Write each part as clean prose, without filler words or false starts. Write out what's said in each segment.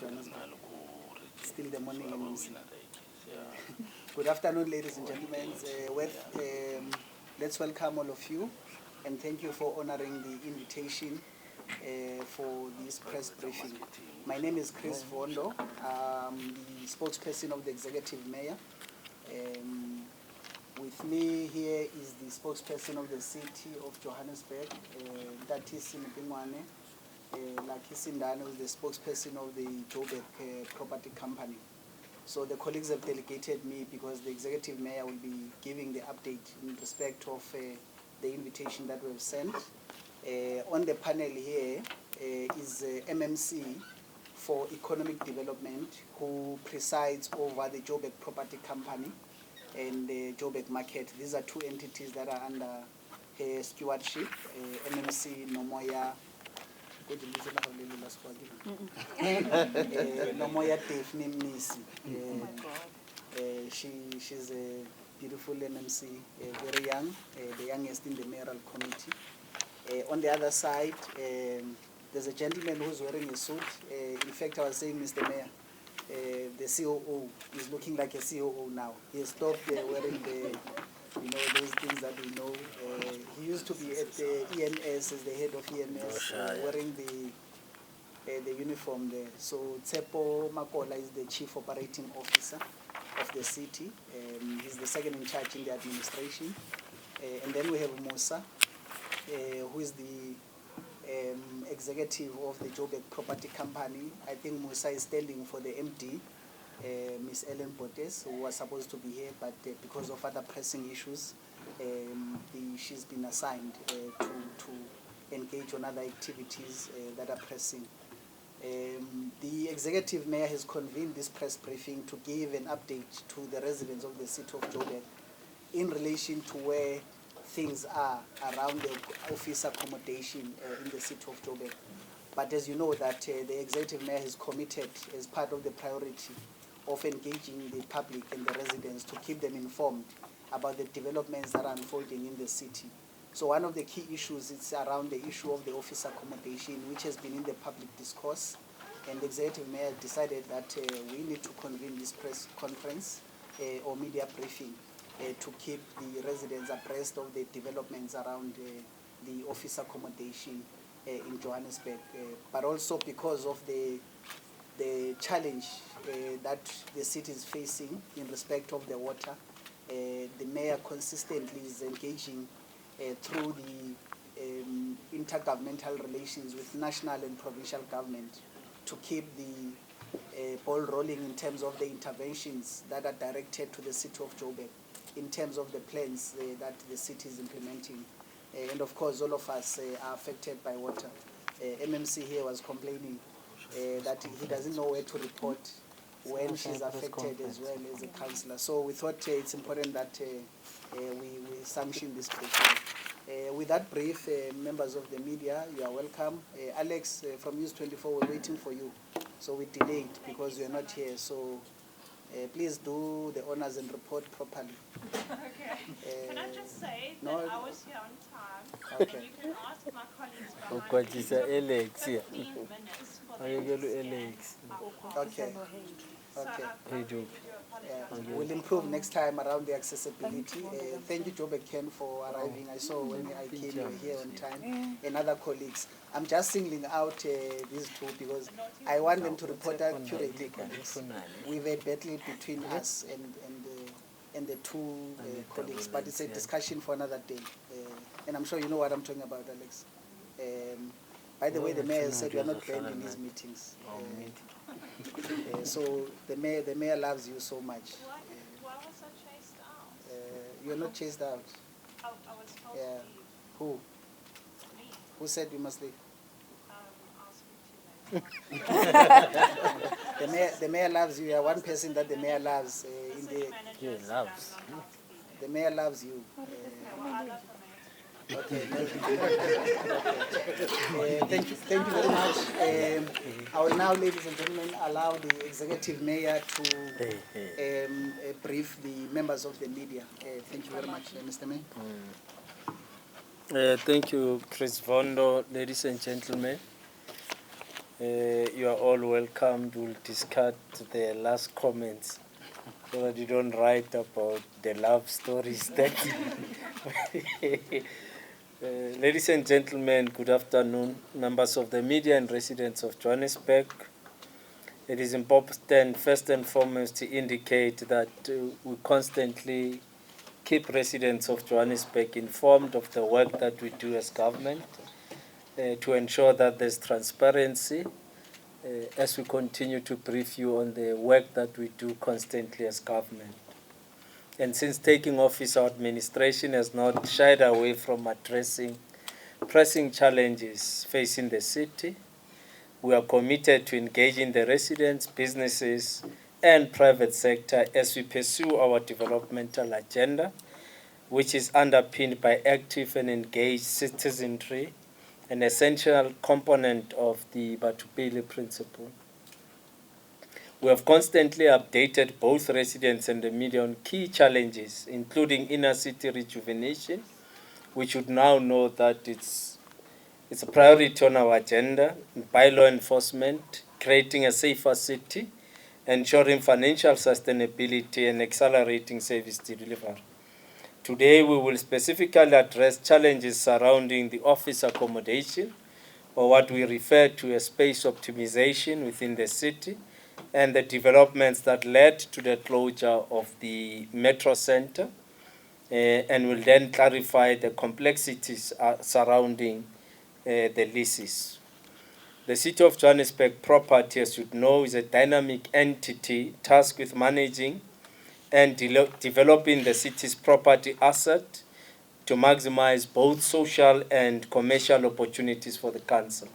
Johannesburg. Still the morning MC. Good afternoon, ladies and gentlemen. Let's welcome all of you, and thank you for honoring the invitation for this press briefing. My name is Chris Vondo. I'm the spokesperson of the Executive Mayor. With me here is the spokesperson of the City of Johannesburg, that is Mpingwane. Lucky Sindane, who is the spokesperson of the Joburg Property Company. So the colleagues have delegated me because the Executive Mayor will be giving the update in respect of the invitation that we have sent. On the panel here is MMC for Economic Development, who presides over the Joburg Property Company and the Joburg Market. These are two entities that are under her stewardship. MMC Nomoya Nomoya Tefni Mnisi. She's a beautiful MMC, very young, the youngest in the mayoral committee. On the other side, there's a gentleman who's wearing a suit. In fact, I was saying, Mr. Mayor, the COO is looking like a COO now. He has stopped wearing those things that we know. He used to be at the EMS as the head of EMS, wearing the uniform there. So Tsepo Makola is the chief operating officer of the city. He's the second in charge in the administration. And then we have Musa, who is the executive of the Joburg Property Company. I think Musa is standing for the MD, Miss Ellen Botes, who was supposed to be here, but because of other pressing issues, she's been assigned to engage on other activities that are pressing. The Executive Mayor has convened this press briefing to give an update to the residents of the City of Joburg in relation to where things are around the office accommodation in the City of Joburg. But as you know that the Executive Mayor has committed as part of the priority of engaging the public and the residents to keep them informed about the developments that are unfolding in the city. So one of the key issues is around the issue of the office accommodation, which has been in the public discourse. And the Executive Mayor decided that we need to convene this press conference or media briefing to keep the residents abreast of the developments around the office accommodation in Johannesburg, but also because of the challenge that the city is facing in respect of the water. The mayor consistently is engaging through the intergovernmental relations with national and provincial government to keep the ball rolling in terms of the interventions that are directed to the City of Joburg in terms of the plans that the city is implementing. And of course, all of us are affected by water. MMC here was complaining that he doesn't know where to report when she's affected as well as a councillor. So we thought it's important that we sanction this briefing. With that brief, members of the media, you are welcome. Alex from News 24, we're waiting for you. So we delayed because you're not here. So please do the honors and report properly. Okay. Can I just say that I was here on time? Okay. And you can ask my colleagues behind me. It took 15 minutes for them to scan. Okay. So Okay. I really do apologize. We'll improve next time around the accessibility. Thank you, Joburg Ken, for arriving. I saw when I came, you were here on time, and other colleagues. I'm just singling out these two because I want them to report accurately, colleagues. We've a battle between us and the two colleagues, but it's a discussion for another day. And I'm sure you know what I'm talking about, Alex. By the way, the mayor said we are not banned in these meetings. So the mayor loves you so much. Why was I chased out? You're not chased out. I was told Yeah. to leave. Who? Me. Who said we must leave? I'll speak to you later. The mayor loves you. You are one person that the mayor loves. The mayor loves you. Okay. Thank you very much. I will now, ladies and gentlemen, allow the Executive Mayor to brief the members of the media. Thank you very much, Mr. Mayor. Thank you, Chris Vondo, ladies and gentlemen. You are all welcome. We'll discuss the last comments so that you don't write about the love stories. Ladies and gentlemen, good afternoon, members of the media and residents of Johannesburg. It is important, first and foremost, to indicate that we constantly keep residents of Johannesburg informed of the work that we do as government to ensure that there's transparency as we continue to brief you on the work that we do constantly as government. And since taking office, our administration has not shied away from addressing pressing challenges facing the city. We are committed to engaging the residents, businesses, and private sector as we pursue our developmental agenda, which is underpinned by active and engaged citizenry, an essential component of the Batupele principle. We have constantly updated both residents and the media on key challenges, including inner city rejuvenation, which would now know that it's a priority on our agenda, bylaw enforcement, creating a safer city, ensuring financial sustainability, and accelerating service delivery. Today, we will specifically address challenges surrounding the office accommodation, or what we refer to as space optimization within the city, and the developments that led to the closure of the Metro Center, and will then clarify the complexities surrounding the leases. The City of Johannesburg property, as you know, is a dynamic entity tasked with managing and developing the city's property asset to maximize both social and commercial opportunities for the council.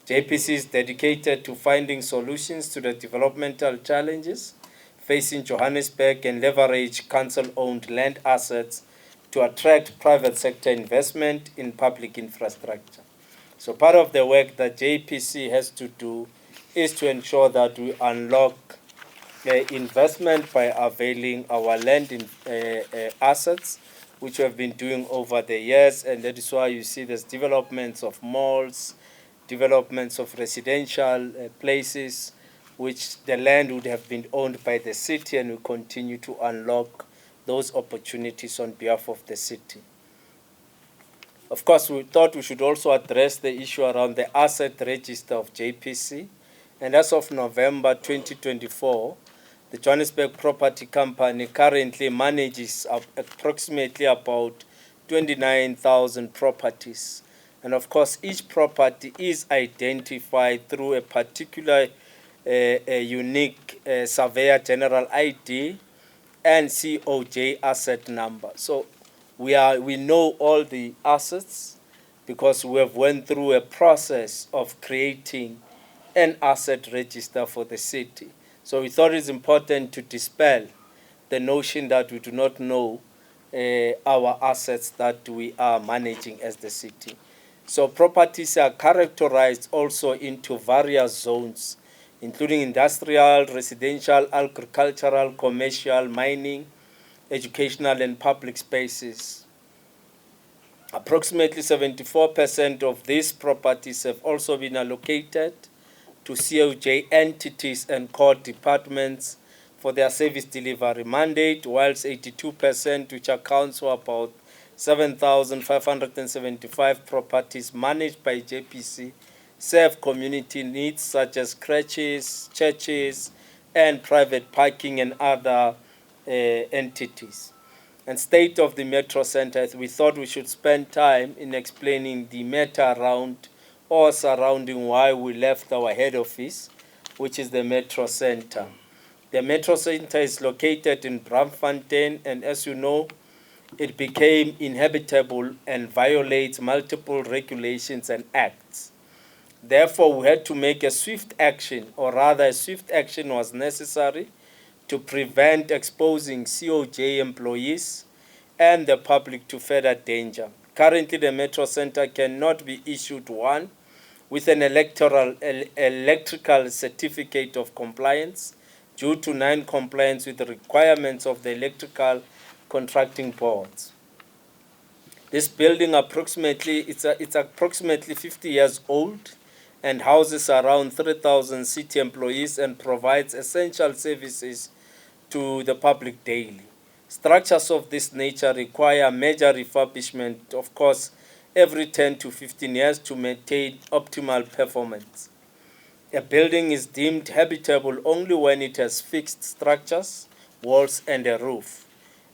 JPC is dedicated to finding solutions to the developmental challenges facing Johannesburg and leverage council-owned land assets to attract private sector investment in public infrastructure. So part of the work that JPC has to do is to ensure that we unlock investment by availing our land assets, which we have been doing over the years, and that is why you see there's developments of malls, developments of residential places, which the land would have been owned by the city, and we continue to unlock those opportunities on behalf of the city. Of course, we thought we should also address the issue around the asset register of JPC, and as of November 2024, the Johannesburg Property Company currently manages approximately about 29,000 properties. And of course, each property is identified through a particular a unique surveyor general ID and COJ asset number. So we know all the assets because we have went through a process of creating an asset register for the city. So we thought it's important to dispel the notion that we do not know our assets that we are managing as the city. So properties are characterized also into various zones, including industrial, residential, agricultural, commercial, mining, educational, and public spaces. Approximately 74% of these properties have also been allocated to COJ entities and core departments for their service delivery mandate, whilst 82%, which accounts for about 7,575 properties managed by JPC, serve community needs such as crèches, churches, and private parking and other entities. And state of the Metro Center, we thought we should spend time in explaining the matter around or surrounding why we left our head office, which is the Metro Center. The Metro Center is located in Braamfontein, and as you know, it became inhabitable and violates multiple regulations and acts. Therefore, we had to make a swift action, or rather a swift action was necessary to prevent exposing COJ employees and the public to further danger. Currently, the Metro Center cannot be issued one with an electrical certificate of compliance due to non-compliance with the requirements of the electrical contracting boards. This building it's approximately 50 years old, and houses around 3,000 city employees and provides essential services to the public daily. Structures of this nature require major refurbishment, of course, every 10 to 15 years to maintain optimal performance. A building is deemed habitable only when it has fixed structures, walls, and a roof.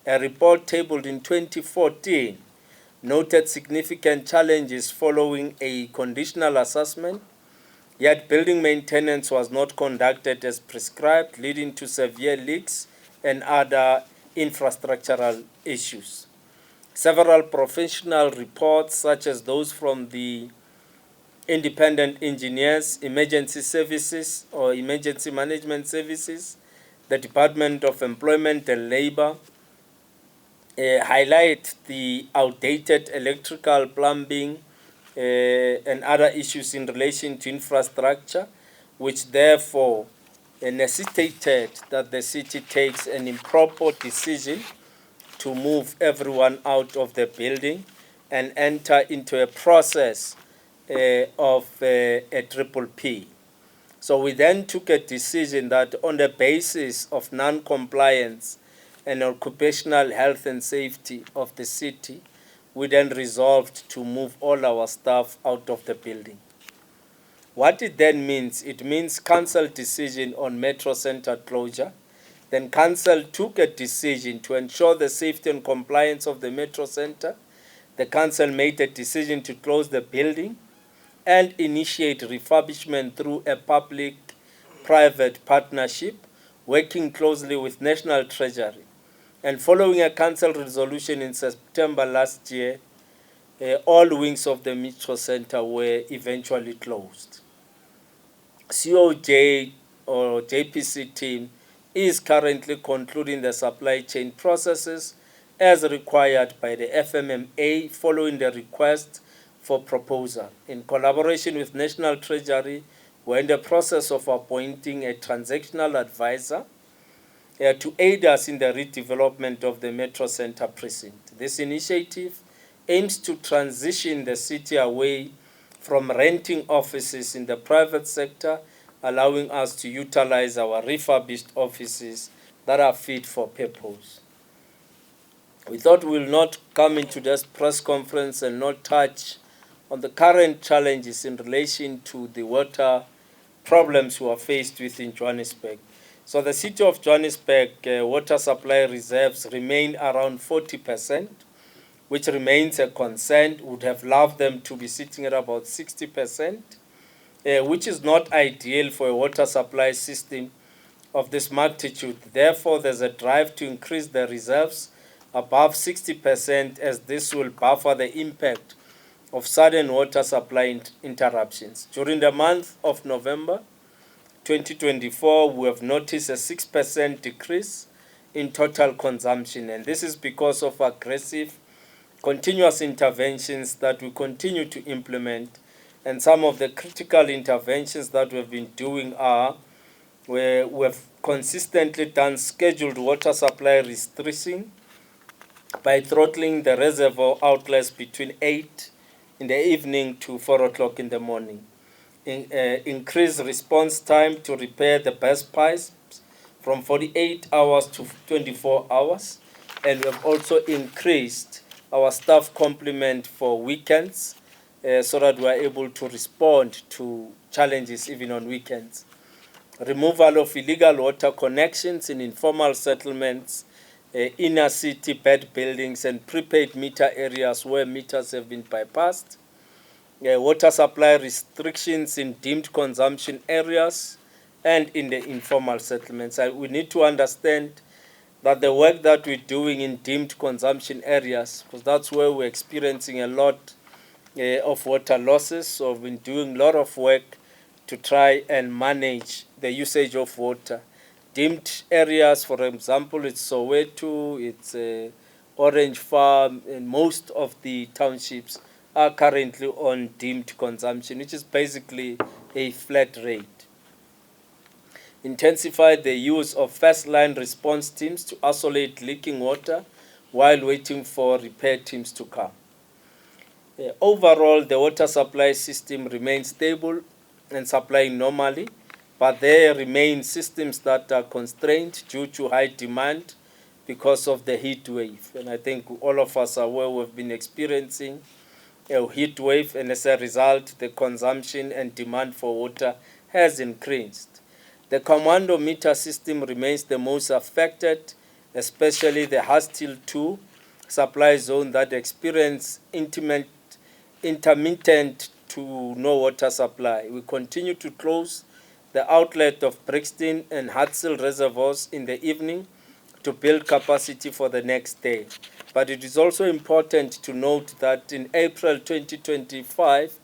A report tabled in 2014 noted significant challenges following a conditional assessment, yet building maintenance was not conducted as prescribed, leading to severe leaks and other infrastructural issues. Several professional reports, such as those from the independent engineers, emergency services or emergency management services, the Department of Employment and Labor, highlight the outdated electrical, plumbing, and other issues in relation to infrastructure, which therefore necessitated that the city takes an improper decision to move everyone out of the building and enter into a process of a triple P. So we then took a decision that on the basis of non-compliance and occupational health and safety of the city, we then resolved to move all our staff out of the building. What it then means, it means council decision on Metro Center closure. Then council took a decision to ensure the safety and compliance of the Metro Center. The council made a decision to close the building and initiate refurbishment through a public-private partnership, working closely with National Treasury. And following a council resolution in September last year, all wings of the Metro Center were eventually closed. COJ or JPC team is currently concluding the supply chain processes as required by the FMMA following the request for proposal. In collaboration with National Treasury, we're in the process of appointing a transactional advisor to aid us in the redevelopment of the Metro Center precinct. This initiative aims to transition the city away from renting offices in the private sector, allowing us to utilize our refurbished offices that are fit for purpose. We thought we will not come into this press conference and not touch on the current challenges in relation to the water problems we are faced with in Johannesburg. So the City of Johannesburg water supply reserves remain around 40%, which remains a concern. Would have loved them to be sitting at about 60%, which is not ideal for a water supply system of this magnitude. Therefore, there's a drive to increase the reserves above 60%, as this will buffer the impact of sudden water supply interruptions. During the month of November 2024, we have noticed a 6% decrease in total consumption, and this is because of aggressive continuous interventions that we continue to implement. And some of the critical interventions that we've been doing are where we have consistently done scheduled water supply restriction by throttling the reservoir outlets between 8 in the evening to 4 o'clock in the morning. Increase response time to repair the burst pipes from 48 hours to 24 hours. And we have also increased our staff complement for weekends so that we are able to respond to challenges even on weekends. Removal of illegal water connections in informal settlements, inner city bed buildings, and prepaid meter areas where meters have been bypassed. Water supply restrictions in deemed consumption areas and in the informal settlements. We need to understand that the work that we're doing in deemed consumption areas, because that's where we're experiencing a lot of water losses, so we've been doing a lot of work to try and manage the usage of water. Deemed areas, for example, it's Soweto, it's Orange Farm, and most of the townships are currently on deemed consumption, which is basically a flat rate. Intensify the use of first-line response teams to isolate leaking water while waiting for repair teams to come. Overall, the water supply system remains stable and supplying normally, but there remain systems that are constrained due to high demand because of the heat wave. And I think all of us are aware we've been experiencing a heat wave, and as a result, the consumption and demand for water has increased. The commando meter system remains the most affected, especially the Hastile 2 supply zone that experience intermittent to no water supply. We continue to close the outlet of Brixton and Hastile reservoirs in the evening to build capacity for the next day. But it is also important to note that in April 2025,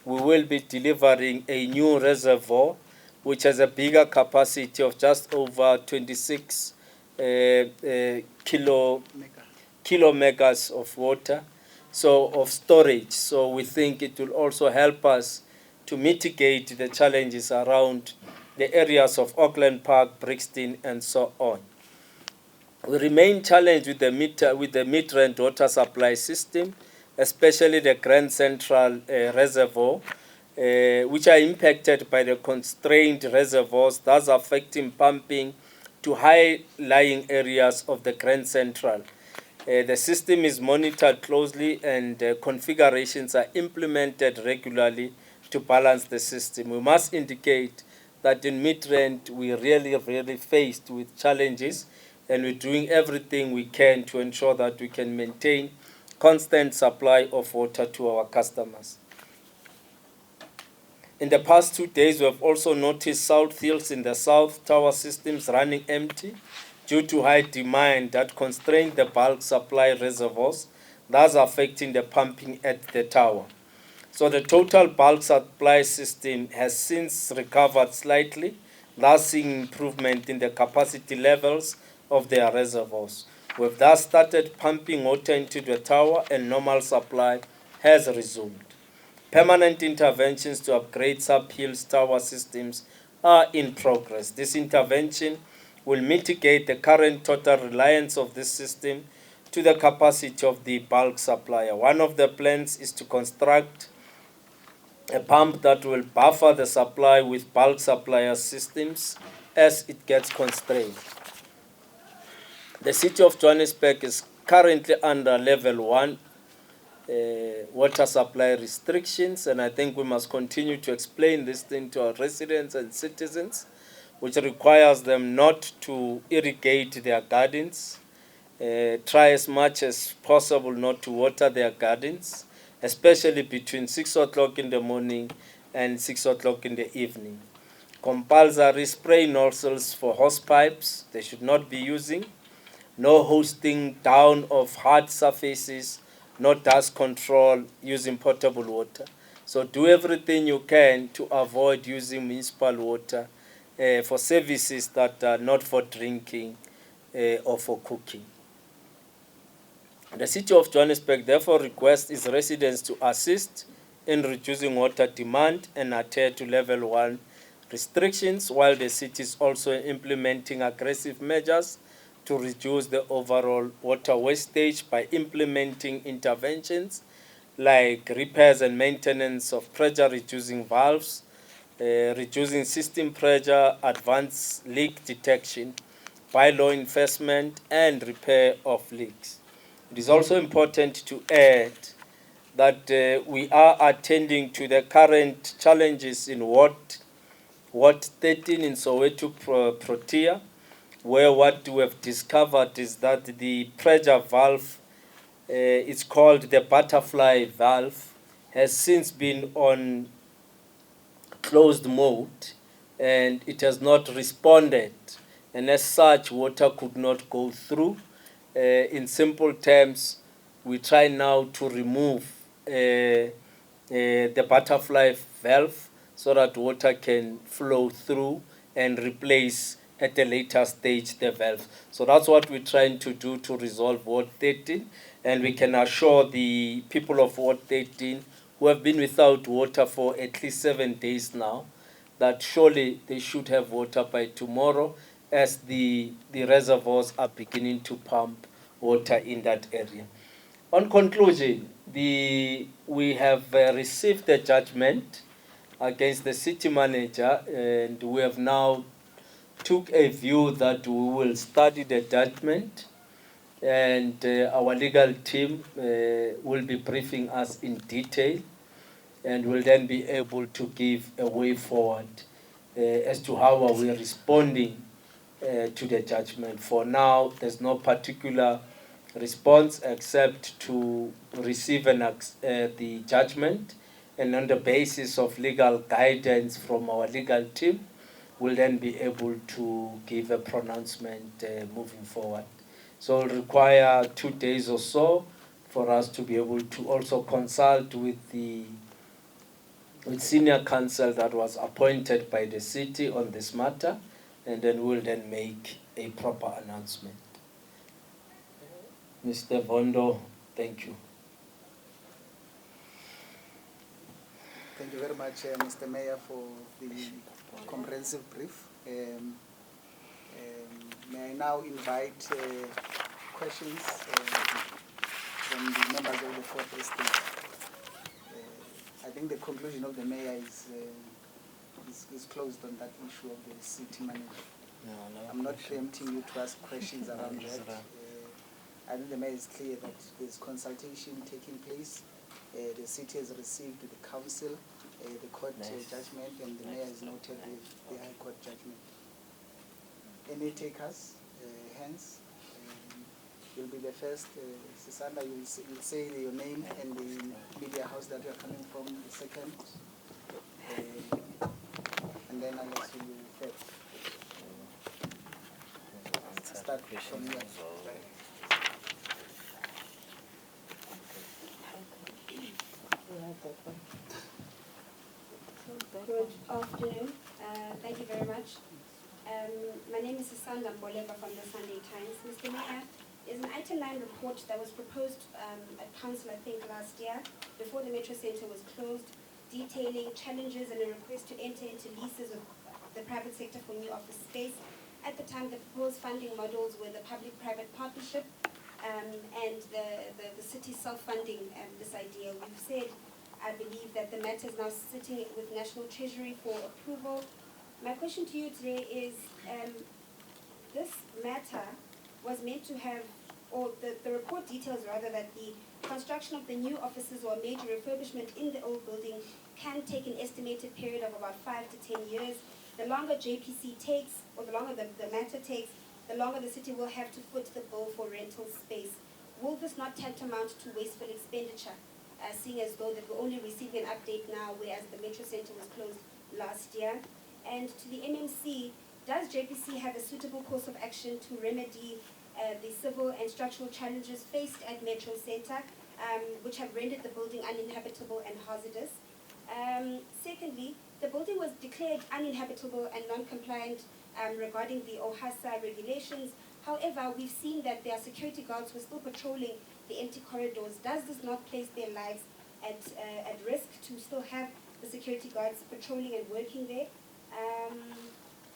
we will be delivering a new reservoir which has a bigger capacity of just over 26 kilo megas of water, so of storage. So we think it will also help us to mitigate the challenges around the areas of Auckland Park, Brixton, and so on. We remain challenged with the Midrand water supply system, especially the Grand Central Reservoir, which are impacted by the constrained reservoirs, thus affecting pumping to high-lying areas of the Grand Central. The system is monitored closely and configurations are implemented regularly to balance the system. We must indicate that in Midrand we really faced with challenges, and we're doing everything we can to ensure that we can maintain constant supply of water to our customers. In the past 2 days, we have also noticed South Hills in the South Tower systems running empty due to high demand that constrained the bulk supply reservoirs, thus affecting the pumping at the tower. So the total bulk supply system has since recovered slightly, thus seeing improvement in the capacity levels of their reservoirs. We've thus started pumping water into the tower and normal supply has resumed. Permanent interventions to upgrade sub-hills tower systems are in progress. This intervention will mitigate the current total reliance of this system to the capacity of the bulk supplier. One of the plans is to construct a pump that will buffer the supply with bulk supplier systems as it gets constrained. The City of Johannesburg is currently under level 1 water supply restrictions, and I think we must continue to explain this thing to our residents and citizens, which requires them not to irrigate their gardens, try as much as possible not to water their gardens, especially between 6 o'clock in the morning and 6 o'clock in the evening. Compulsory spray nozzles for hose pipes, they should not be using. No hosting down of hard surfaces, no dust control using potable water. So do everything you can to avoid using municipal water for services that are not for drinking or for cooking. The City of Johannesburg therefore requests its residents to assist in reducing water demand and adhere to level 1 restrictions, while the city is also implementing aggressive measures to reduce the overall water wastage by implementing interventions like repairs and maintenance of pressure-reducing valves, reducing system pressure, advanced leak detection, bylaw enforcement, and repair of leaks. It is also important to add that we are attending to the current challenges in Ward 13 in Soweto Protea, where what we have discovered is that the pressure valve, it's called the butterfly valve, has since been on closed mode and it has not responded, and as such water could not go through. In simple terms, we try now to remove the butterfly valve so that water can flow through and replace at a later stage the valve. So that's what we're trying to do to resolve Ward 13, and we can assure the people of Ward 13 who have been without water for at least 7 days now that surely they should have water by tomorrow, as the reservoirs are beginning to pump water in that area. On conclusion, we have received a judgment against the city manager, and we have now took a view that we will study the judgment, and our legal team will be briefing us in detail, and will then be able to give a way forward as to how are we responding to the judgment. For now, there's no particular response except to receive the judgment, and on the basis of legal guidance from our legal team, we'll then be able to give a pronouncement moving forward. So it'll require 2 days or so for us to be able to also consult with senior counsel that was appointed by the city on this matter, and then we'll then make a proper announcement. Mr. Vondo, thank you. Thank you very much, Mr. Mayor, for the comprehensive brief. May I now invite questions from the members of the fourth estate. I think the conclusion of the mayor is closed on that issue of the city manager. No, I'm not preempting you to ask questions around that. I think the mayor is clear that there's consultation taking place. The city has received the council, the court judgment, and the mayor has noted the high court judgment. Any takers, hence, you'll be the first. Sisanda, you'll say your name and the media house that you're coming from, the second. And then I'll let you first. Start from here. Good afternoon. Thank you very much. My name is Sisanda Mboleka from the Sunday Times. Mr. Mayor, there's an Item 9 report that was proposed at Council, I think, last year, before the Metro Centre was closed, detailing challenges and a request to enter into leases with the private sector for new office space. At the time, the proposed funding models were the public-private partnership and the city self-funding this idea. We've said, I believe, that the matter is now sitting with National Treasury for approval. My question to you today is, this matter was meant to have, or the report details rather, that the construction of the new offices or major refurbishment in the old building can take an estimated period of about 5 to 10 years. The longer JPC takes, or the longer the matter takes, the longer the city will have to foot the bill for rental space. Will this not tantamount to wasteful expenditure, seeing as though that we're only receiving an update now, whereas the Metro Centre was closed last year? And to the MMC, does JPC have a suitable course of action to remedy the civil and structural challenges faced at Metro Centre, which have rendered the building uninhabitable and hazardous? Secondly, the building was declared uninhabitable and non-compliant regarding the OHASA regulations. However, we've seen that there are security guards who are still patrolling the empty corridors. Does this not place their lives at risk to still have the security guards patrolling and working there?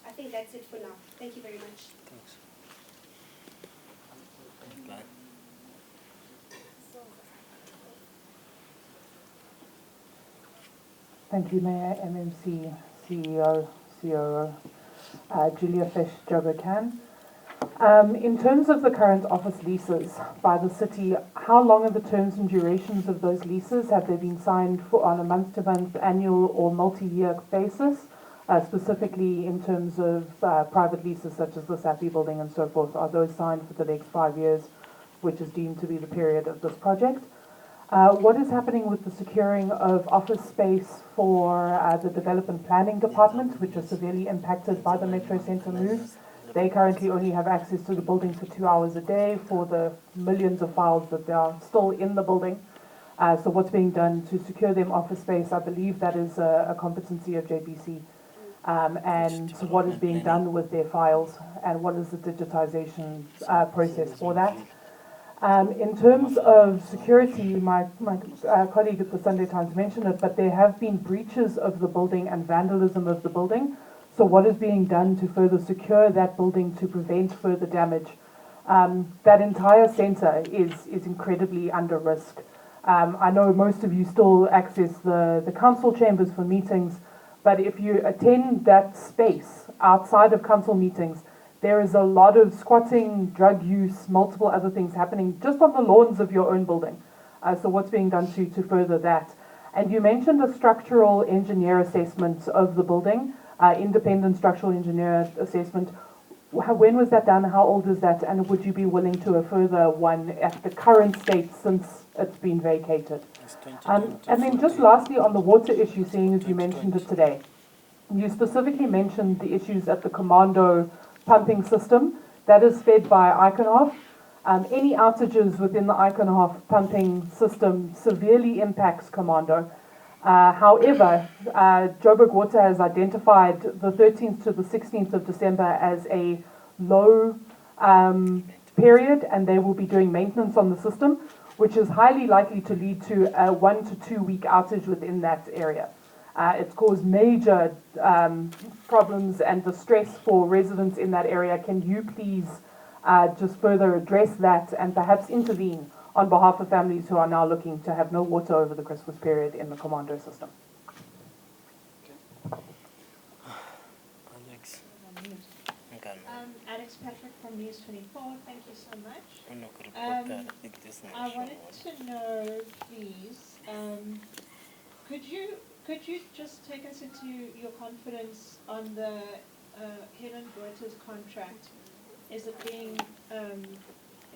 I think that's it for now. Thank you very much. Thanks. Thank you, Mayor, MMC, CEO, COO, Julia Fish-Jogocan. In terms of the current office leases by the city, how long are the terms and durations of those leases? Have they been signed on a month-to-month, annual, or multi-year basis? Specifically in terms of private leases such as the SAFI building and so forth, are those signed for the next 5 years, which is deemed to be the period of this project? What is happening with the securing of office space for the Development Planning Department, which is severely impacted by the Metro Centre move? They currently only have access to the building for 2 hours a day for the millions of files that are still in the building. So what's being done to secure them office space? I believe that is a competency of JPC. And what is being done with their files, and what is the digitization process for that? In terms of security, my colleague at the Sunday Times mentioned it, but there have been breaches of the building and vandalism of the building. So what is being done to further secure that building to prevent further damage? That entire centre is incredibly under risk. I know most of you still access the council chambers for meetings, but if you attend that space outside of council meetings, there is a lot of squatting, drug use, multiple other things happening just on the lawns of your own building. So what's being done to further that? And you mentioned a structural engineer assessment of the building, independent structural engineer assessment. When was that done? How old is that? And would you be willing to a further one at the current state since it's been vacated? And then just lastly on the water issue, seeing as you mentioned it today, you specifically mentioned the issues at the Commando pumping system that is fed by Iconhof. Any outages within the Iconhof pumping system severely impacts Commando. However, Joburg Water has identified the 13th to the 16th of December as a low period, and they will be doing maintenance on the system, which is highly likely to lead to a 1 to 2 week outage within that area. It's caused major problems and distress for residents in that area. Can you please just further address that and perhaps intervene on behalf of families who are now looking to have no water over the Christmas period in the Commando system? Alex. Alex Patrick from News 24, thank you so much. I wanted to know, please, could you just take us into your confidence on the Helen Reuters contract? Is it being,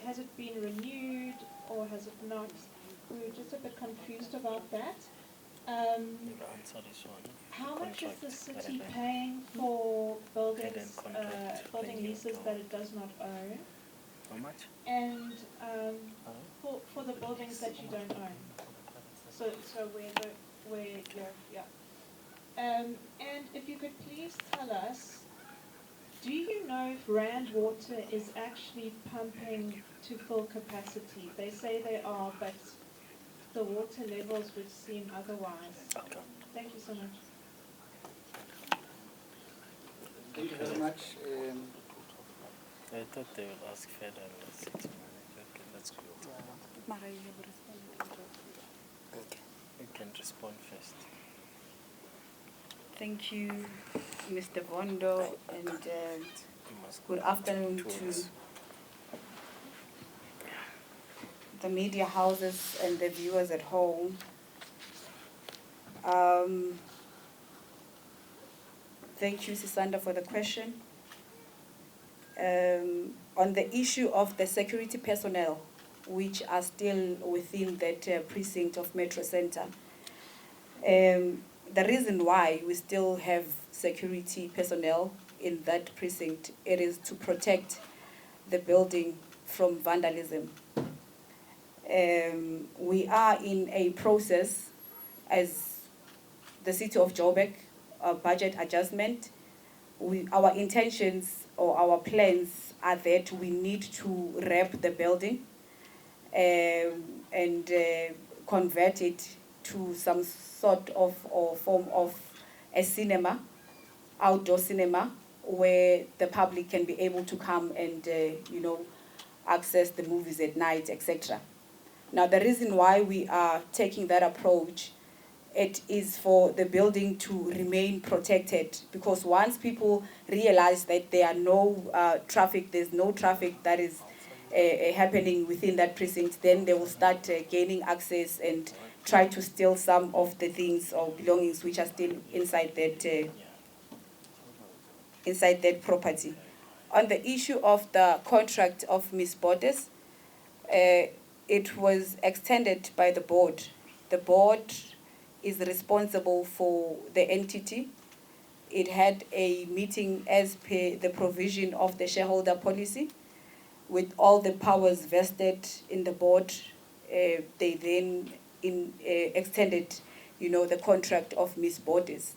has it been renewed or has it not? We're just a bit confused about that. How much is the city paying for buildings, building leases that it does not own? How much? And for the buildings that you don't own. So where yeah. And if you could please tell us, do you know if Rand Water is actually pumping to full capacity? They say they are, but the water levels would seem otherwise. Thank you so much. Thank you very much. I thought they would ask further in the 6 minutes. Okay, let's go. Okay, you can respond first. Thank you, Mr. Vondo, and good afternoon to the media houses and the viewers at home. Thank you, Sisanda, for the question. On the issue of the security personnel, which are still within that precinct of Metro Center, the reason why we still have security personnel in that precinct, it is to protect the building from vandalism. We are in a process as the City of Joburg, budget adjustment. Our intentions or our plans are that we need to wrap the building and convert it to some sort of or form of a cinema, outdoor cinema, where the public can be able to come and access the movies at night, etc. Now, the reason why we are taking that approach, it is for the building to remain protected, because once people realize that there are no traffic, there's no traffic that is happening within that precinct, then they will start gaining access and try to steal some of the things or belongings which are still inside that property. On the issue of the contract of Ms. Borders, it was extended by the board. The board is responsible for the entity. It had a meeting as per the provision of the shareholder policy, with all the powers vested in the board. They then extended, the contract of Ms. Borders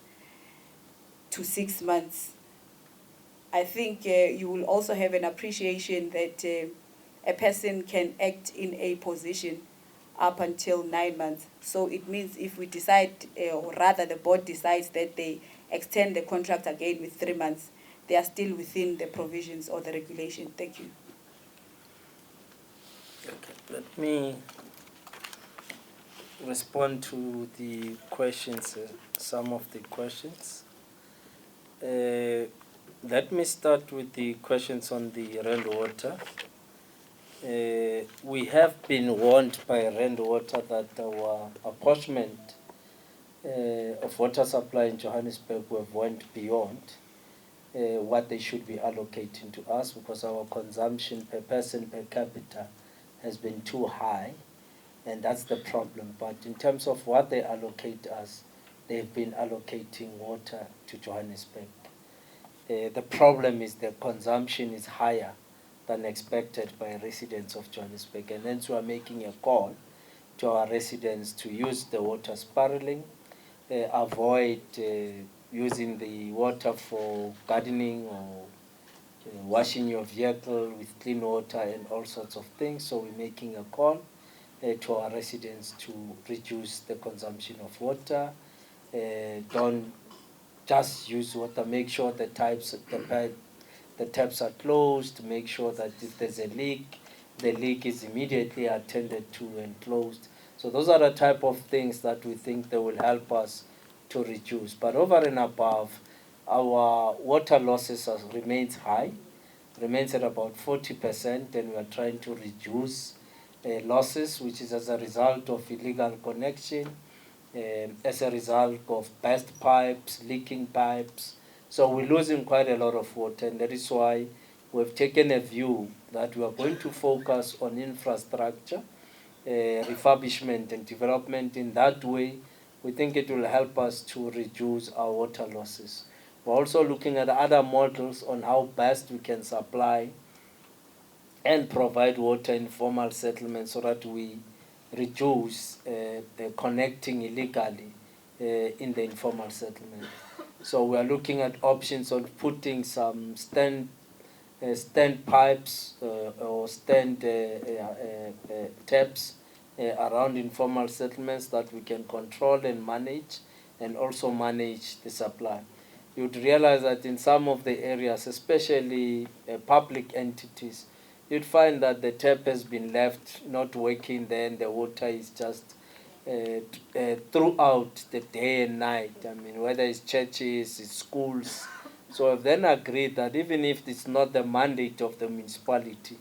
to 6 months. I think you will also have an appreciation that a person can act in a position up until 9 months. So it means if we decide, or rather the board decides that they extend the contract again with 3 months, they are still within the provisions or the regulation. Thank you. Okay, let me respond to the questions, some of the questions. Let me start with the questions on the Rand Water. We have been warned by Rand Water that our apportionment of water supply in Johannesburg went beyond what they should be allocating to us, because our consumption per person per capita has been too high, and that's the problem. But in terms of what they allocate us, they've been allocating water to Johannesburg. The problem is the consumption is higher than expected by residents of Johannesburg, and hence we are making a call to our residents to use the water sparingly, avoid using the water for gardening or washing your vehicle with clean water and all sorts of things. So we're making a call to our residents to reduce the consumption of water. Don't just use water. Make sure the taps are closed. Make sure that if there's a leak, the leak is immediately attended to and closed. So those are the type of things that we think they will help us to reduce. But over and above, our water losses remains high, remains at about 40%, and we are trying to reduce losses, which is as a result of illegal connection, as a result of burst pipes, leaking pipes. So we're losing quite a lot of water, and that is why we've taken a view that we are going to focus on infrastructure, refurbishment and development. In that way, we think it will help us to reduce our water losses. We're also looking at other models on how best we can supply and provide water in formal settlements so that we reduce the connecting illegally in the informal settlement. So we are looking at options on putting some stand pipes or stand taps around informal settlements that we can control and manage, and also manage the supply. You'd realize that in some of the areas, especially public entities, you'd find that the tap has been left not working there, and the water is just throughout the day and night. I mean, whether it's churches, it's schools. So I've then agreed that even if it's not the mandate of the municipality,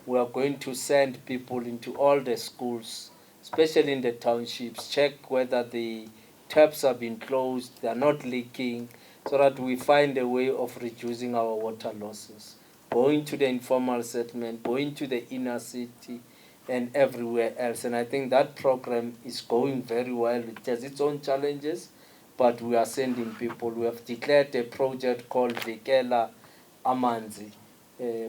we are going to send people into all the schools, especially in the townships, check whether the taps have been closed, they are not leaking, so that we find a way of reducing our water losses. Going to the informal settlement, going to the inner city, and everywhere else. And I think that program is going very well. It has its own challenges, but we are sending people. We have declared a project called Vikela Amanzi,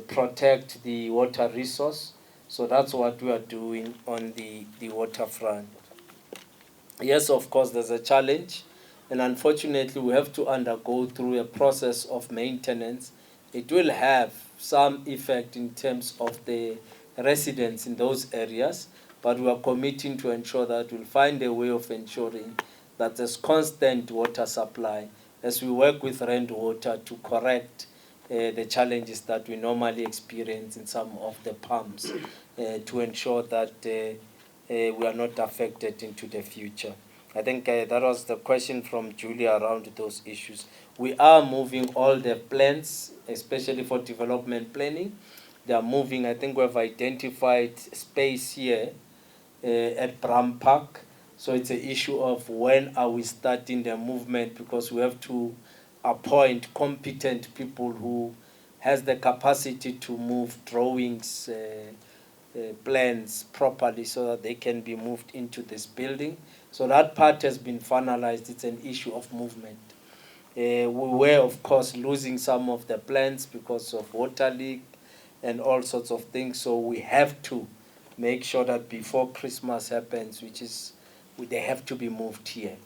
protect the water resource. So that's what we are doing on the waterfront. Yes, of course, there's a challenge, and unfortunately we have to undergo through a process of maintenance. It will have some effect in terms of the residents in those areas, but we are committing to ensure that we'll find a way of ensuring that there's constant water supply as we work with Rand Water to correct the challenges that we normally experience in some of the pumps to ensure that we are not affected into the future. I think that was the question from Julia around those issues. We are moving all the plans, especially for development planning. They are moving. I think we have identified space here at Bram Park. So it's an issue of when are we starting the movement, because we have to appoint competent people who has the capacity to move drawings, plans properly so that they can be moved into this building. So that part has been finalized. It's an issue of movement. We were, of course, losing some of the plans because of water leak and all sorts of things. So we have to make sure that before Christmas happens, they have to be moved here.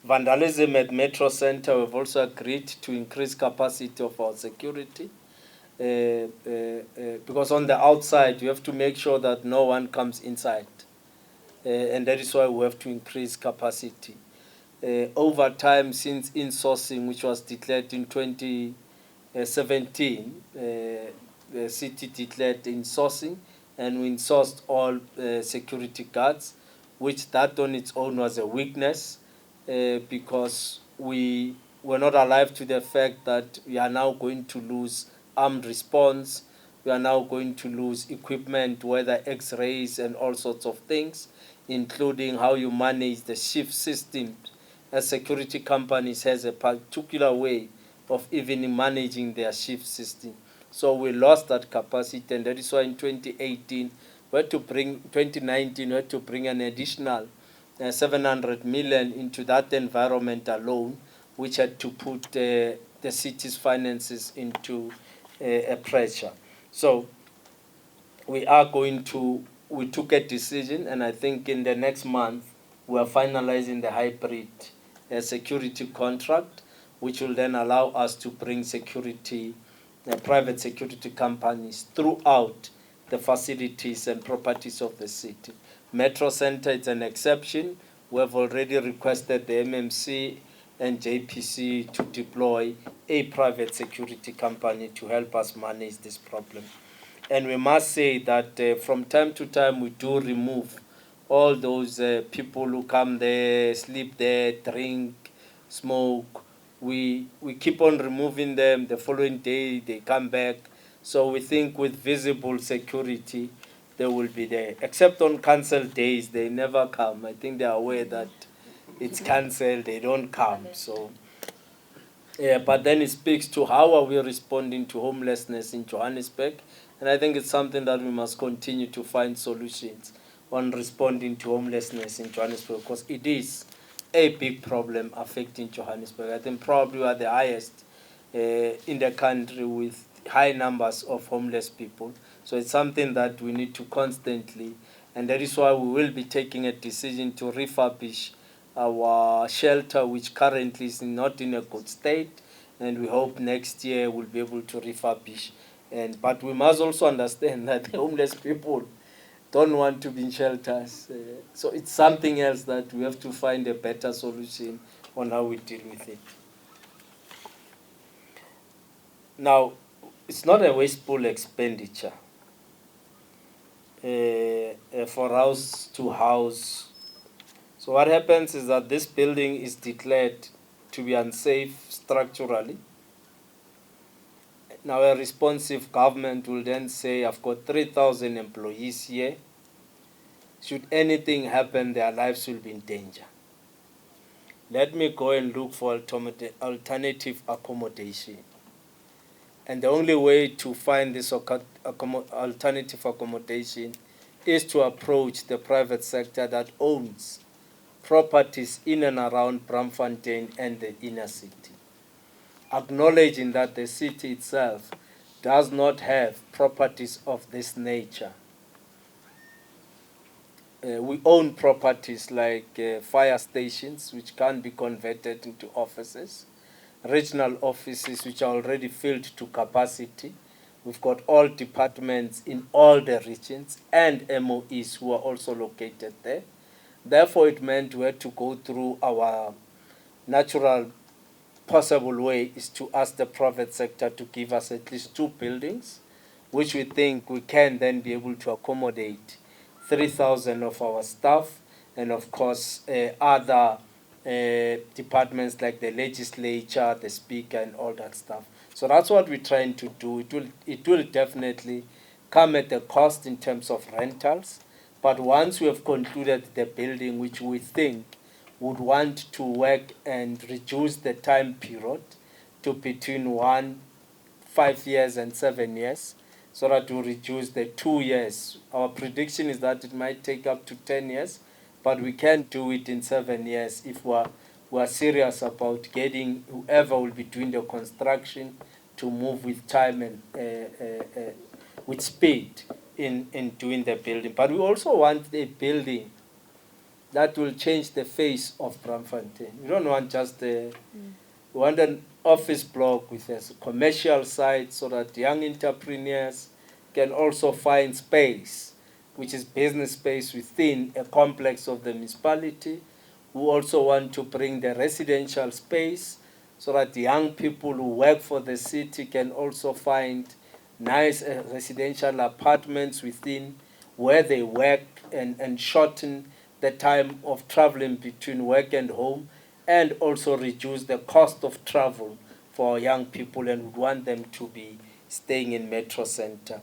Vandalism at Metro Center, we've also agreed to increase capacity of our security. Because on the outside, you have to make sure that no one comes inside. And that is why we have to increase capacity. Over time, since insourcing, which was declared in 2017, the city declared insourcing, and we insourced all security guards, which that on its own was a weakness, because we were not alive to the fact that we are now going to lose armed response. We are now going to lose equipment, whether X-rays and all sorts of things, including how you manage the shift system. As security companies has a particular way of even managing their shift system. So we lost that capacity, and that is why in 2019, 2019, we had to bring an additional 700 million into that environment alone, which had to put the city's finances into a pressure. So we took a decision, and I think in the next month, we are finalizing the hybrid security contract, which will then allow us to bring security, private security companies throughout the facilities and properties of the city. Metro Center is an exception. We have already requested the MMC and JPC to deploy a private security company to help us manage this problem. And we must say that from time to time we do remove all those people who come there, sleep there, drink, smoke. We keep on removing them. The following day they come back. So we think with visible security they will be there. Except on cancelled days, they never come. I think they are aware that it's cancelled, they don't come. So, but then it speaks to how are we responding to homelessness in Johannesburg. And I think it's something that we must continue to find solutions on responding to homelessness in Johannesburg, because it is a big problem affecting Johannesburg. I think probably we are the highest in the country with high numbers of homeless people. So it's something that we need to constantly, and that is why we will be taking a decision to refurbish our shelter, which currently is not in a good state, and we hope next year we'll be able to refurbish. But we must also understand that the homeless people don't want to be in shelters. So it's something else that we have to find a better solution on how we deal with it. Now, it's not a wasteful expenditure for house to house. So what happens is that this building is declared to be unsafe structurally. Now a responsive government will then say, I've got 3,000 employees here. Should anything happen, their lives will be in danger. Let me go and look for alternative accommodation. And the only way to find this alternative accommodation is to approach the private sector that owns properties in and around Braamfontein and the inner city, acknowledging that the city itself does not have properties of this nature. We own properties like fire stations, which can be converted into offices, regional offices which are already filled to capacity. We've got all departments in all the regions and MOEs who are also located there. Therefore, it meant we had to go through our natural possible way is to ask the private sector to give us at least 2 buildings, which we think we can then be able to accommodate 3,000 of our staff, and of course other departments like the legislature, the speaker, and all that stuff. So that's what we're trying to do. It will definitely come at a cost in terms of rentals, but once we have concluded the building, which we think would want to work and reduce the time period to between 5 years and 7 years, so that to reduce the 2 years. Our prediction is that it might take up to 10 years, but we can do it in 7 years if we're serious about getting whoever will be doing the construction to move with time and with speed in doing the building. But we also want a building that will change the face of Braamfontein. We don't want just we want an office block with a commercial side so that young entrepreneurs can also find space, which is business space within a complex of the municipality. We also want to bring the residential space so that the young people who work for the city can also find nice residential apartments within where they work and shorten the time of traveling between work and home, and also reduce the cost of travel for our young people, and we want them to be staying in Metro Center.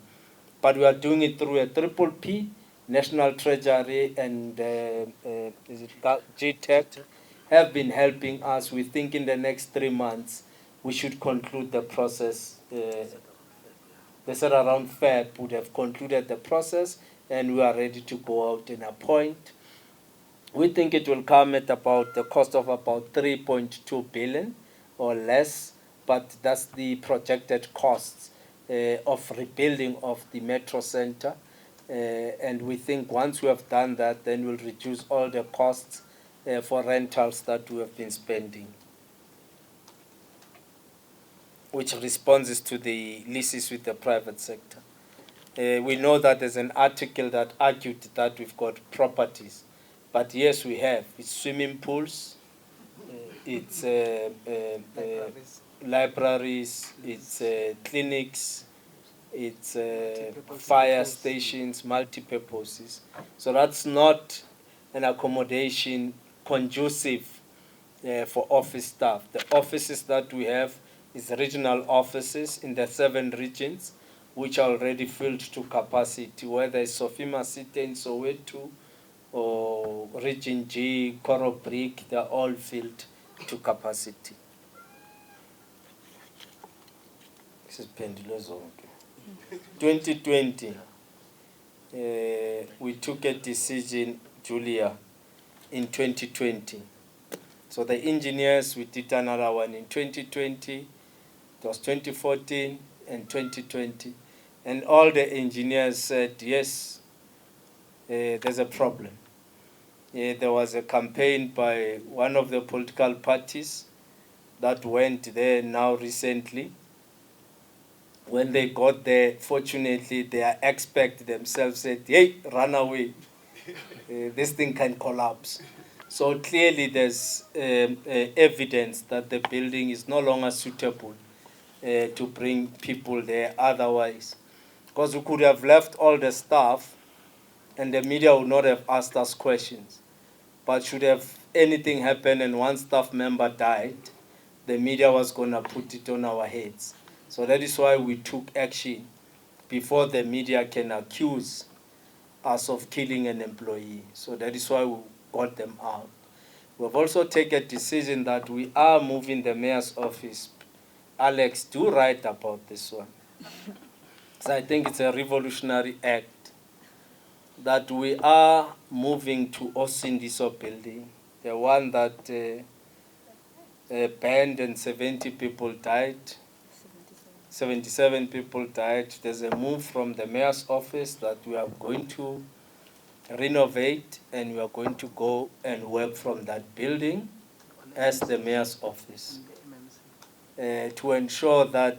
But we are doing it through a triple P, National Treasury and is it GTEC have been helping us. We think in the next 3 months we should conclude the process. They said around Feb would have concluded the process, and we are ready to go out and appoint. We think it will come at about the cost of about 3.2 billion or less, but that's the projected costs of rebuilding of the Metro Center. And we think once we have done that, then we'll reduce all the costs for rentals that we have been spending, which responds to the leases with the private sector. We know that there's an article that argued that we've got properties, but yes, we have. It's swimming pools, it's libraries, it's clinics, it's fire stations, multi-purposes. So that's not an accommodation conducive for office staff. The offices that we have is regional offices in the 7 regions, which are already filled to capacity, whether it's Sofima City in Soweto or Region G, Coral Brick, they're all filled to capacity. This is Pendulo Zonke. 2020, we took a decision, Julia, in 2020. So the engineers, we did another one in 2020, it was 2014 and 2020. And all the engineers said, yes, there's a problem. There was a campaign by one of the political parties that went there now recently. When they got there, fortunately, their expert themselves said, hey, run away. This thing can collapse. So clearly there's evidence that the building is no longer suitable to bring people there otherwise. Because we could have left all the staff and the media would not have asked us questions. But should have anything happened and one staff member died, the media was going to put it on our heads. So that is why we took action before the media can accuse us of killing an employee. So that is why we got them out. We've also taken a decision that we are moving the mayor's office. Alex, do write about this one. So I think it's a revolutionary act that we are moving to Osindiso building, the one that banned and 70 people died. 77 people died. There's a move from the mayor's office that we are going to renovate, and we are going to go and work from that building as the mayor's office to ensure that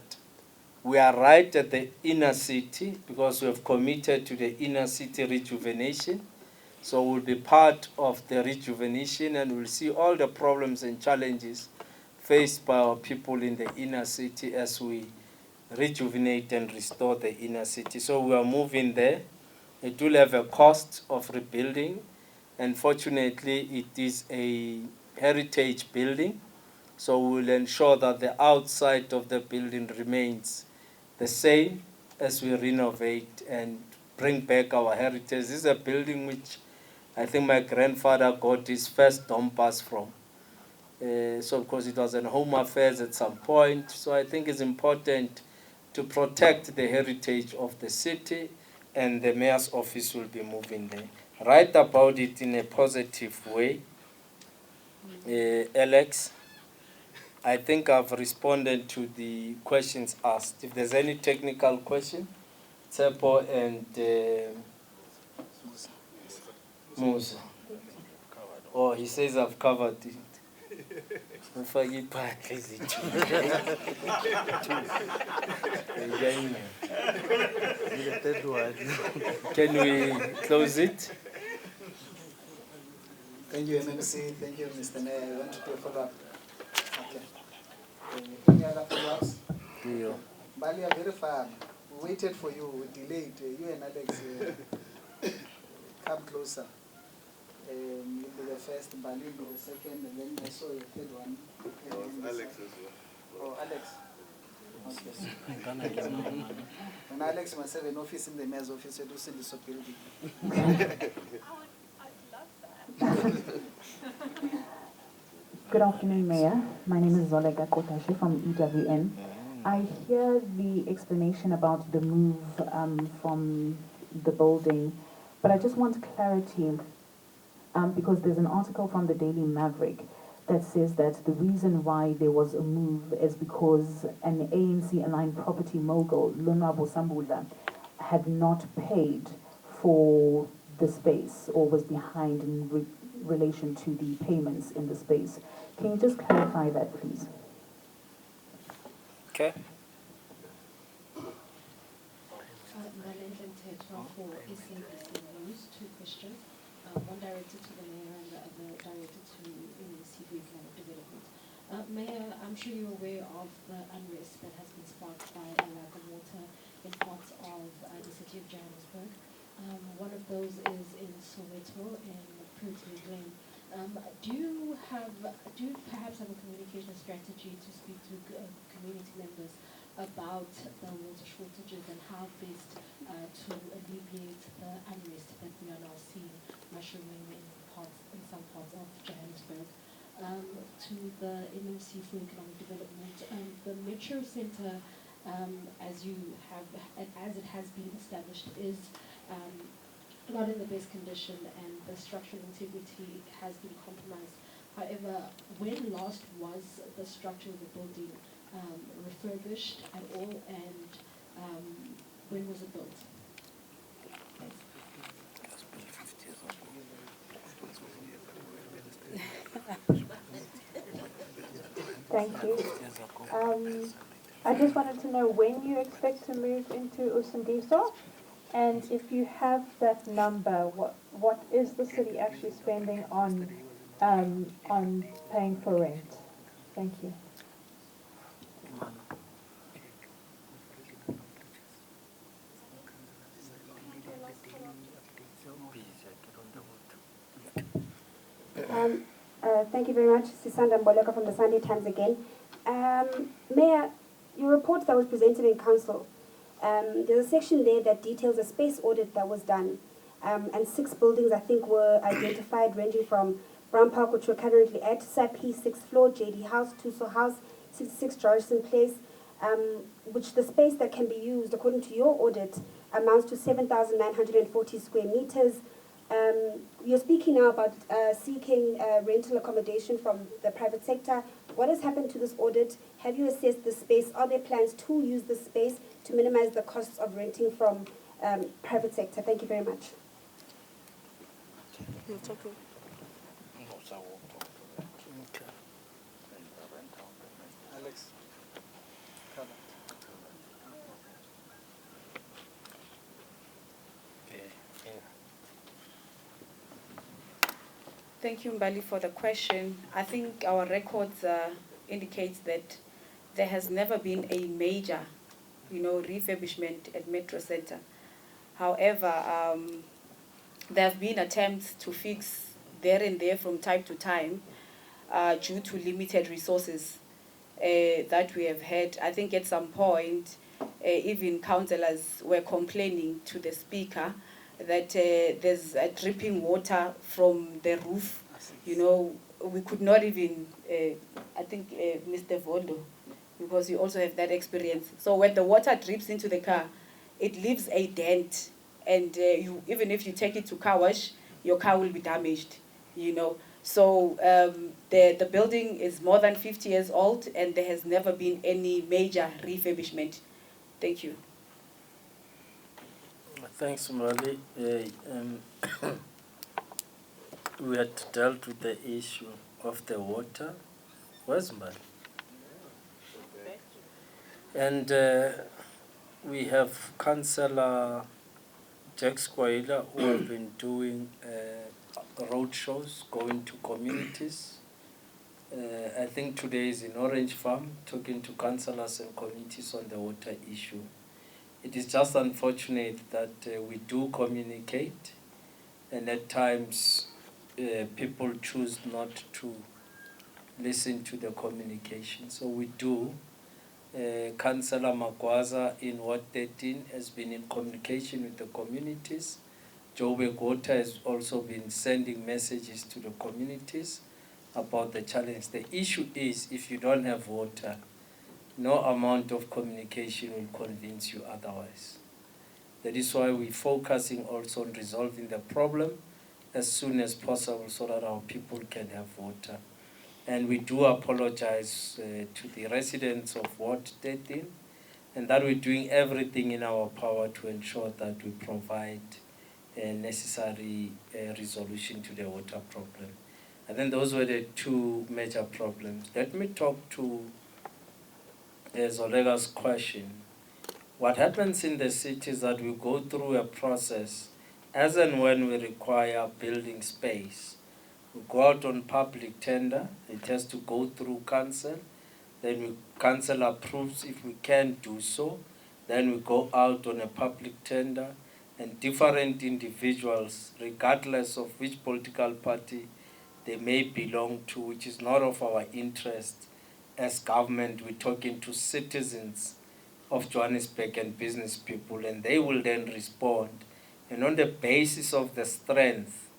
we are right at the inner city, because we have committed to the inner city rejuvenation. So we'll be part of the rejuvenation, and we'll see all the problems and challenges faced by our people in the inner city as we rejuvenate and restore the inner city. So we are moving there. It will have a cost of rebuilding, and fortunately it is a heritage building. So we'll ensure that the outside of the building remains the same as we renovate and bring back our heritage. This is a building which I think my grandfather got his first dompas from. So because it was in Home Affairs at some point. So I think it's important to protect the heritage of the city, and the mayor's office will be moving there. Write about it in a positive way. Alex, I think I've responded to the questions asked. If there's any technical question, Tsepo and Musa. Oh, he says I've covered it. Can we close it? Thank you, MMC. Thank you, Mr. Mayor. I want to do a follow-up. Okay. Any other follow-ups? Yeah. Bali, are very far. We waited for you. We delayed. You and Alex come closer. You'll be the first, Bali will be the second, and then I saw a third one. Alex as well. Oh, Alex. Okay. And Alex must have an office in the mayor's office at the Usindiso building. Good afternoon, Mayor. My name is Zolega Kotashi from EWN. I hear the explanation about the move from the building, but I just want clarity because there's an article from the Daily Maverick that says that the reason why there was a move is because an ANC-aligned property mogul, Lonwabo Sambula, had not paid for the space or was behind in relation to the payments in the space. Can you just clarify that, please? Okay. Nalendra Mthethwa for SABC News. Two questions. One directed to the Mayor and the other directed to MEC for Economic Development. Mayor, I'm sure you're aware of the unrest that has been sparked by a lack of water in parts of the City of Johannesburg. One of those is in Soweto in Prinsley Glen. Do you perhaps have a communication strategy to speak to community members about the water shortages and how best to alleviate the unrest that we are now seeing mushrooming in some parts of Johannesburg? To the MMC for Economic Development, the Metro Centre, as it has been established, is not in the best condition, and the structural integrity has been compromised. However, when last was the structure of the building refurbished at all, and when was it built? Thanks. Thank you. I just wanted to know when you expect to move into Usindiso, and if you have that number, what is the city actually spending on paying for rent? Thank you. Thank you very much. Sisanda Mboleka from the Sunday Times again. Mayor, your report that was presented in council, there's a section there that details a space audit that was done, and 6 buildings I think were identified, ranging from Brown Park, which we're currently at, SAPI, 6th floor, JD House, Tuso House, 66 Georgeson Place, which the space that can be used, according to your audit, amounts to 7,940 square meters. You're speaking now about seeking rental accommodation from the private sector. What has happened to this audit? Have you assessed the space? Are there plans to use the space to minimize the costs of renting from private sector? Thank you very much. Alex. Thank you, Mbali, for the question. I think our records indicate that there has never been a major, refurbishment at Metro Centre. However, there have been attempts to fix there and there from time to time due to limited resources that we have had. I think at some point, even councillors were complaining to the speaker that there's dripping water from the roof. We could not even, I think Mr. Vondo, because you also have that experience. So when the water drips into the car, it leaves a dent, and even if you take it to car wash, your car will be damaged, So the building is more than 50 years old, and there has never been any major refurbishment. Thank you. Thanks, Mali. We had dealt with the issue of the water. Where's Mali? And we have Councillor Jack Squaila, who have been doing road shows, going to communities. I think today is in Orange Farm, talking to councillors and communities on the water issue. It is just unfortunate that we do communicate, and at times people choose not to listen to the communication. So we do. Councillor Magwaza in Ward 13 has been in communication with the communities. Joburg Water has also been sending messages to the communities about the challenge. The issue is, if you don't have water, no amount of communication will convince you otherwise. That is why we're focusing also on resolving the problem as soon as possible so that our people can have water. And we do apologize to the residents of Ward 13, and that we're doing everything in our power to ensure that we provide a necessary resolution to the water problem. I think those were the two major problems. Let me talk to Zolega's question. What happens in the city is that we go through a process as and when we require building space. We go out on public tender, it has to go through council, then council approves if we can do so, then we go out on a public tender, and different individuals, regardless of which political party they may belong to, which is not of our interest as government, we're talking to citizens of Johannesburg and business people, and they will then respond. And on the basis of the strength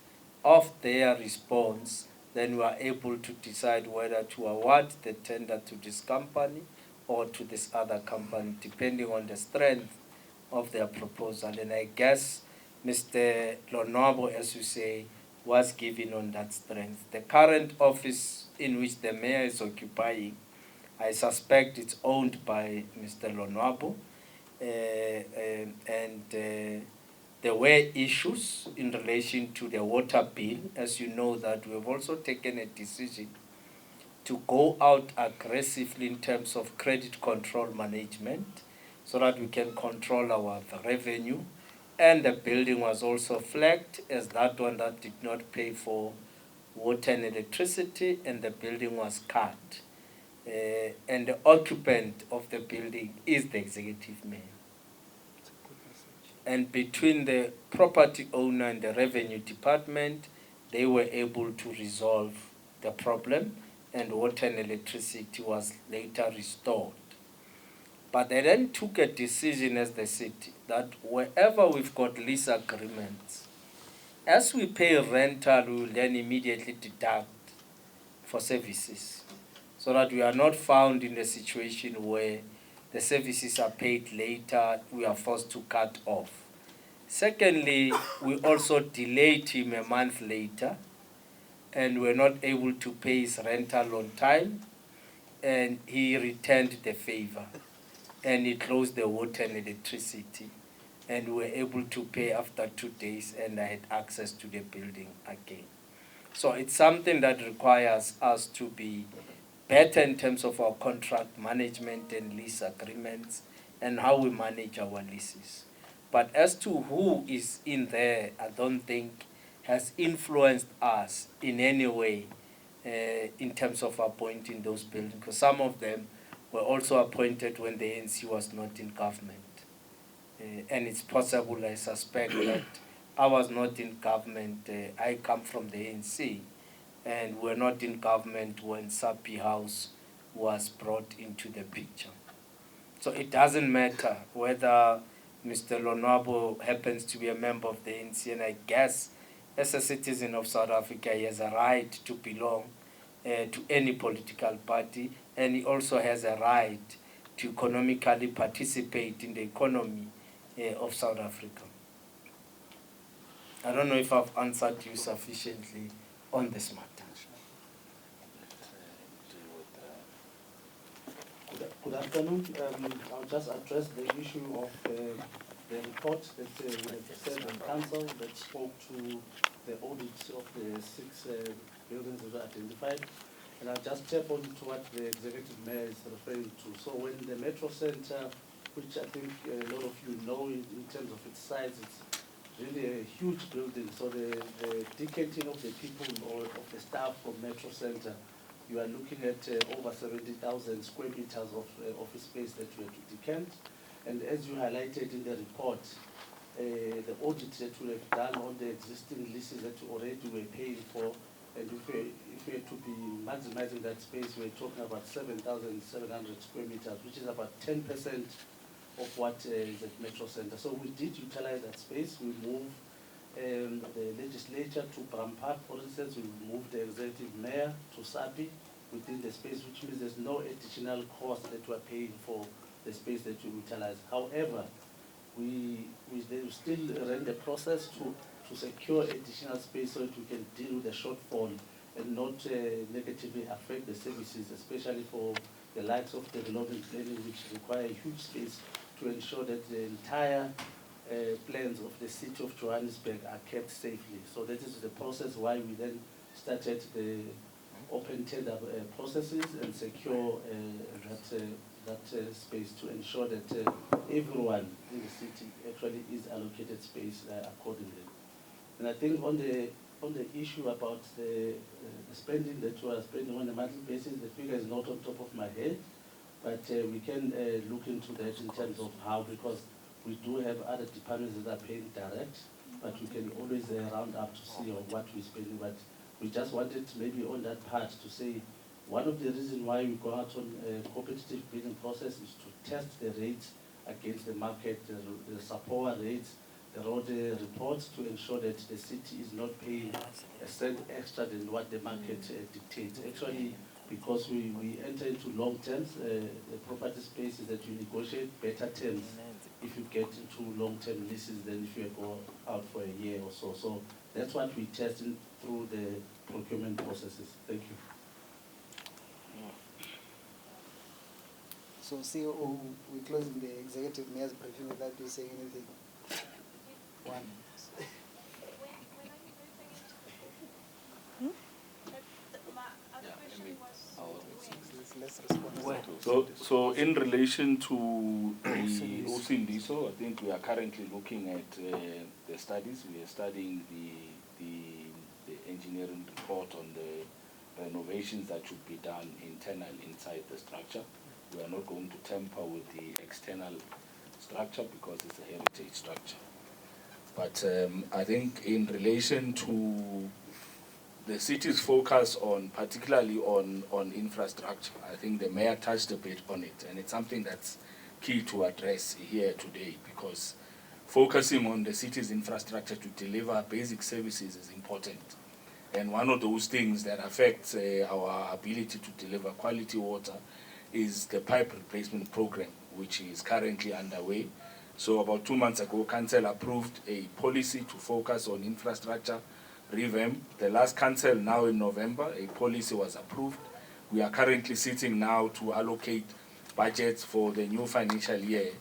of their response, then we are able to decide whether to award the tender to this company or to this other company, depending on the strength of their proposal. And I guess Mr. Lonwabo, as you say, was given on that strength. The current office in which the mayor is occupying, I suspect it's owned by Mr. Lonwabo, and there were issues in relation to the water bill. As you know, that we have also taken a decision to go out aggressively in terms of credit control management so that we can control our revenue. And the building was also flagged as that one that did not pay for water and electricity, and the building was cut. And the occupant of the building is the executive mayor. And between the property owner and the revenue department, they were able to resolve the problem, and water and electricity was later restored. But they then took a decision as the city that wherever we've got lease agreements, as we pay rental, we will then immediately deduct for services, so that we are not found in a situation where the services are paid later, we are forced to cut off. Secondly, we also delayed him a month later, and were not able to pay his rental on time, and he returned the favor, and he closed the water and electricity, and we were able to pay after 2 days, and I had access to the building again. So it's something that requires us to be better in terms of our contract management and lease agreements and how we manage our leases. But as to who is in there, I don't think has influenced us in any way in terms of appointing those buildings, because some of them were also appointed when the ANC was not in government. And it's possible, I suspect, that I was not in government. I come from the ANC, and we're not in government when Sapi House was brought into the picture. So it doesn't matter whether Mr. Lonwabo happens to be a member of the ANC, and I guess as a citizen of South Africa, he has a right to belong to any political party, and he also has a right to economically participate in the economy of South Africa. I don't know if I've answered you sufficiently on this matter. Good afternoon. I'll just address the issue of the report that we have sent on council that spoke to the audit of the 6 buildings that were identified. And I'll just tap on to what the executive mayor is referring to. So when the Metro Center, which I think a lot of you know in terms of its size, it's really a huge building. So the decanting of the people or of the staff from Metro Center, you are looking at over 70,000 square meters of office space that you have to decant. And as you highlighted in the report, the audit that we have done on the existing leases that we already were paying for, and if we are to be maximizing that space, we're talking about 7,700 square meters, which is about 10% of what is at Metro Center. So we did utilize that space. We moved the legislature to Bram Park, for instance. We moved the executive mayor to Sapi within the space, which means there's no additional cost that we're paying for the space that we utilize. However, we still run the process to secure additional space so that we can deal with the shortfall and not negatively affect the services, especially for the likes of development planning, which require a huge space to ensure that the entire plans of the City of Johannesburg are kept safely. So that is the process why we then started the open tender processes and secure that space to ensure that everyone in the city actually is allocated space accordingly. And I think on the issue about the spending that we are spending on a monthly basis, the figure is not on top of my head, but we can look into that in terms of how, because we do have other departments that are paying direct, but we can always round up to see what we're spending. But we just wanted maybe on that part to say one of the reasons why we go out on a competitive bidding process is to test the rates against the market, the SAPOA rates, the road reports, to ensure that the city is not paying a cent extra than what the market dictates. Actually, because we enter into long terms, the property space is that you negotiate better terms if you get into long-term leases than if you go out for a year or so. So that's what we tested through the procurement processes. Thank you. So CEO, we're closing the executive mayor's briefing without you saying anything. One. Let's respond. So in relation to the Osindiso, I think we are currently looking at the studies. We are studying the engineering report on the renovations that should be done internal inside the structure. We are not going to tamper with the external structure because it's a heritage structure. But I think in relation to the city's focus on, particularly on infrastructure, I think the mayor touched a bit on it, and it's something that's key to address here today, because focusing on the city's infrastructure to deliver basic services is important. And one of those things that affects our ability to deliver quality water is the pipe replacement program, which is currently underway. So about 2 months ago, Council approved a policy to focus on infrastructure revamp. The last Council, now in November, a policy was approved. We are currently sitting now to allocate budgets for the new financial year,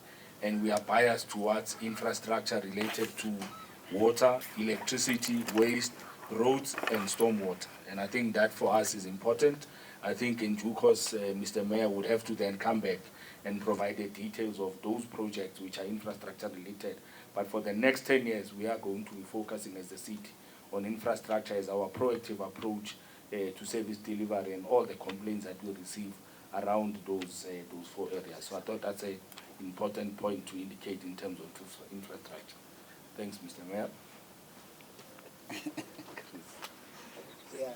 and we are biased towards infrastructure related to water, electricity, waste, roads, and stormwater. And I think that for us is important. I think in due course, Mr. Mayor would have to then come back and provide the details of those projects which are infrastructure related. But for the next 10 years, we are going to be focusing as the city on infrastructure as our proactive approach to service delivery and all the complaints that we receive around those 4 areas. So I thought that's an important point to indicate in terms of infrastructure. Thanks, Mr. Mayor. Yeah.